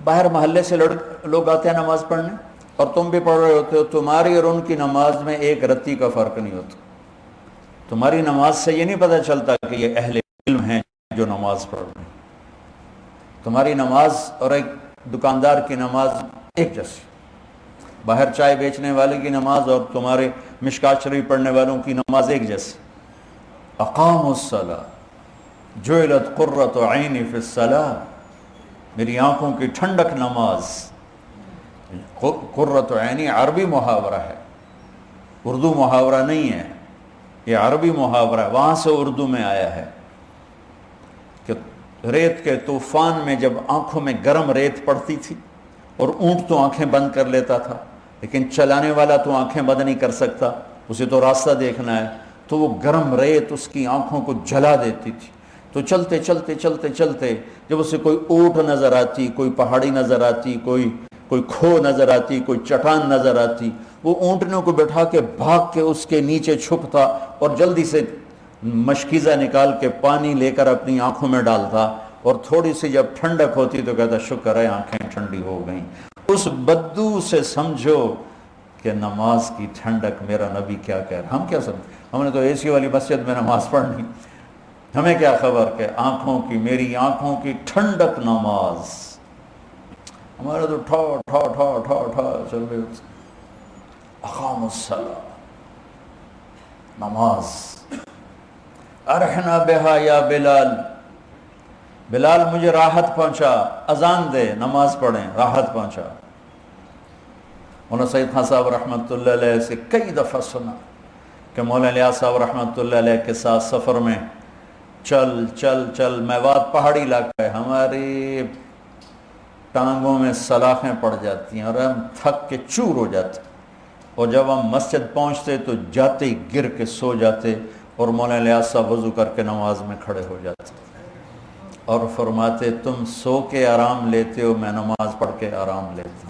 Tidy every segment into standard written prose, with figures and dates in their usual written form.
باہر محلے سے لوگ آتے ہیں نماز پڑھنے اور تم بھی پڑھ رہے ہوتے ہو، تمہاری اور ان کی نماز میں ایک رتی کا فرق نہیں ہوتا. تمہاری نماز سے یہ نہیں پتہ چلتا کہ یہ اہل علم ہیں جو نماز پڑھ رہے ہیں. تمہاری نماز اور ایک دکاندار کی نماز ایک جیسی، باہر چائے بیچنے والے کی نماز اور تمہارے مشکات شریف پڑھنے والوں کی نماز ایک جیسی. اقاموا الصلاۃ جعلت قرۃ عینی فی الصلاۃ، میری آنکھوں کی ٹھنڈک نماز. قرۃ عینی عربی محاورہ ہے، اردو محاورہ نہیں ہے، یہ عربی محاورہ ہے، وہاں سے اردو میں آیا ہے کہ ریت کے طوفان میں جب آنکھوں میں گرم ریت پڑتی تھی اور اونٹ تو آنکھیں بند کر لیتا تھا، لیکن چلانے والا تو آنکھیں بند نہیں کر سکتا، اسے تو راستہ دیکھنا ہے، تو وہ گرم ریت اس کی آنکھوں کو جلا دیتی تھی. تو چلتے چلتے چلتے چلتے جب اسے کوئی اونٹ نظر آتی، کوئی پہاڑی نظر آتی، کوئی کھو نظر آتی، کوئی چٹان نظر آتی، وہ اونٹنوں کو بٹھا کے بھاگ کے اس کے نیچے چھپتا اور جلدی سے مشکیزہ نکال کے پانی لے کر اپنی آنکھوں میں ڈالتا، اور تھوڑی سی جب ٹھنڈک ہوتی تو کہتا شکر ہے آنکھیں ٹھنڈی ہو گئیں. اس بدو سے سمجھو کہ نماز کی ٹھنڈک میرا نبی کیا کہہ رہا. ہم کیا سمجھ، ہم نے تو اے سی والی مسجد میں نماز پڑھنی، ہمیں کیا خبر کہ آنکھوں کی، میری آنکھوں کی ٹھنڈک نماز. ہمارے تو ٹھا ٹھا ٹھا ٹھا ٹھا چل رہے ہوتے. اقاموا الصلاۃ، نماز. ارحنا بہا یا بلال، بلال مجھے راحت پہنچا، اذان دے نماز پڑھیں، راحت پہنچا. مولانا سید خان صاحب رحمۃ اللہ علیہ سے کئی دفعہ سنا کہ مولانا الیاس صاحب رحمۃ اللہ علیہ کے ساتھ سفر میں چل چل چل، میوات پہاڑی علاقہ ہے، ہماری ٹانگوں میں سلاخیں پڑ جاتی ہیں اور ہم تھک کے چور ہو جاتے، اور جب ہم مسجد پہنچتے تو جاتے ہی گر کے سو جاتے، اور مولانا الیاس صاحب وضو کر کے نماز میں کھڑے ہو جاتے اور فرماتے تم سو کے آرام لیتے ہو، میں نماز پڑھ کے آرام لیتا ہوں.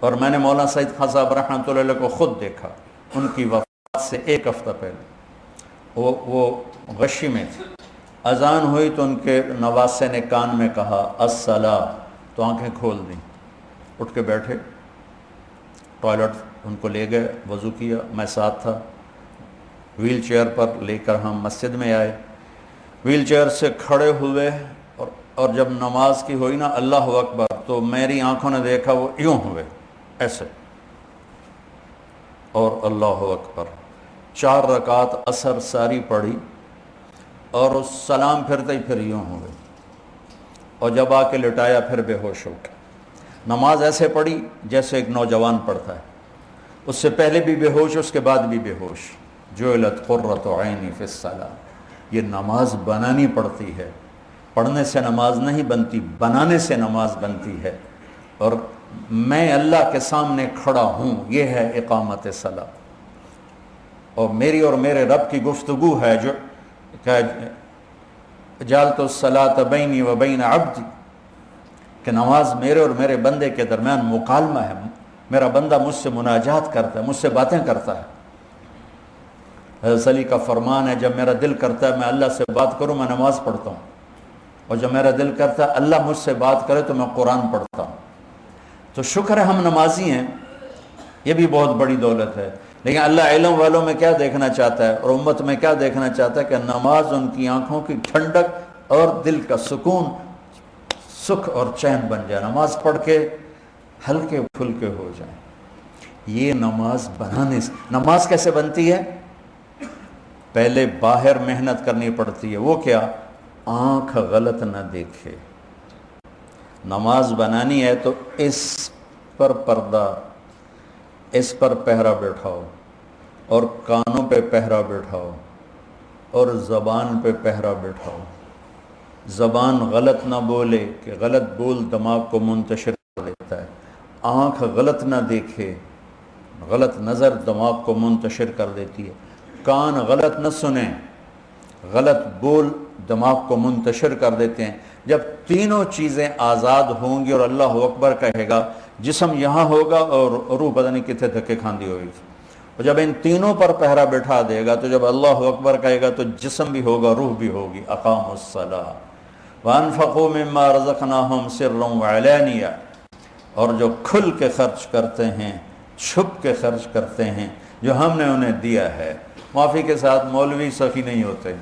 اور میں نے مولانا سید خان صاحب رحمۃ اللہ علیہ کو خود دیکھا، ان کی وفات سے ایک ہفتہ پہلے وہ غشی میں تھے. اذان ہوئی تو ان کے نواسے نے کان میں کہا الصلاۃ، تو آنکھیں کھول دیں، اٹھ کے بیٹھے، ٹوائلٹ ان کو لے گئے، وضو کیا، میں ساتھ تھا، ویل چیئر پر لے کر ہم مسجد میں آئے. ویل چیئر سے کھڑے ہوئے اور جب نماز کی ہوئی نا اللہ اکبر، تو میری آنکھوں نے دیکھا وہ یوں ہوئے ایسے، اور اللہ اکبر. 4 رکعات عصر ساری پڑھی اور اس سلام پھرتے ہی پھر یوں ہوئے، اور جب آ کے لٹایا پھر بے ہوش ہو گئے. نماز ایسے پڑھی جیسے ایک نوجوان پڑھتا ہے، اس سے پہلے بھی بے ہوش، اس کے بعد بھی بے ہوش. جعلت قرۃ عینی فی الصلاۃ. یہ نماز بنانی پڑتی ہے، پڑھنے سے نماز نہیں بنتی، بنانے سے نماز بنتی ہے. اور میں اللہ کے سامنے کھڑا ہوں، یہ ہے اقامت صلاۃ. اور میری اور میرے رب کی گفتگو ہے جو کہ جعلت الصلاۃ بینی و بین عبدی، کہ نماز میرے اور میرے بندے کے درمیان مکالمہ ہے. میرا بندہ مجھ سے مناجات کرتا ہے، مجھ سے باتیں کرتا ہے. حضرت علی کا فرمان ہے جب میرا دل کرتا ہے میں اللہ سے بات کروں میں نماز پڑھتا ہوں، اور جب میرا دل کرتا ہے اللہ مجھ سے بات کرے تو میں قرآن پڑھتا ہوں. تو شکر ہے ہم نمازی ہیں، یہ بھی بہت بڑی دولت ہے. لیکن اللہ علم والوں میں کیا دیکھنا چاہتا ہے اور امت میں کیا دیکھنا چاہتا ہے کہ نماز ان کی آنکھوں کی ٹھنڈک اور دل کا سکون، سکھ اور چین بن جائے، نماز پڑھ کے ہلکے پھلکے ہو جائیں. یہ نماز بنانے سے. نماز کیسے بنتی ہے؟ پہلے باہر محنت کرنی پڑتی ہے. وہ کیا؟ آنکھ غلط نہ دیکھے. نماز بنانی ہے تو اس پر پردہ، اس پر پہرا بیٹھاؤ، اور کانوں پہ پہرا بیٹھاؤ، اور زبان پہ پہرا بیٹھاؤ. زبان غلط نہ بولے کہ غلط بول دماغ کو منتشر کر دیتا ہے. آنکھ غلط نہ دیکھے، غلط نظر دماغ کو منتشر کر دیتی ہے. کان غلط نہ سنیں، غلط بول دماغ کو منتشر کر دیتے ہیں. جب تینوں چیزیں آزاد ہوں گی اور اللہ اکبر کہے گا، جسم یہاں ہوگا اور روح پتہ نہیں کتنے دھکے کھاندی ہوگی. اور جب ان تینوں پر پہرا بٹھا دے گا تو جب اللہ اکبر کہے گا تو جسم بھی ہوگا، روح بھی ہوگی. اقاموا الصلاۃ. وَأَنفَقُوا مِمَّا رَزَقْنَاهُمْ سِرًّا وَعَلَانِيَةً، اور جو کھل کے خرچ کرتے ہیں، چھپ کے خرچ کرتے ہیں جو ہم نے انہیں دیا ہے۔ معافی کے ساتھ مولوی سخی نہیں ہوتے۔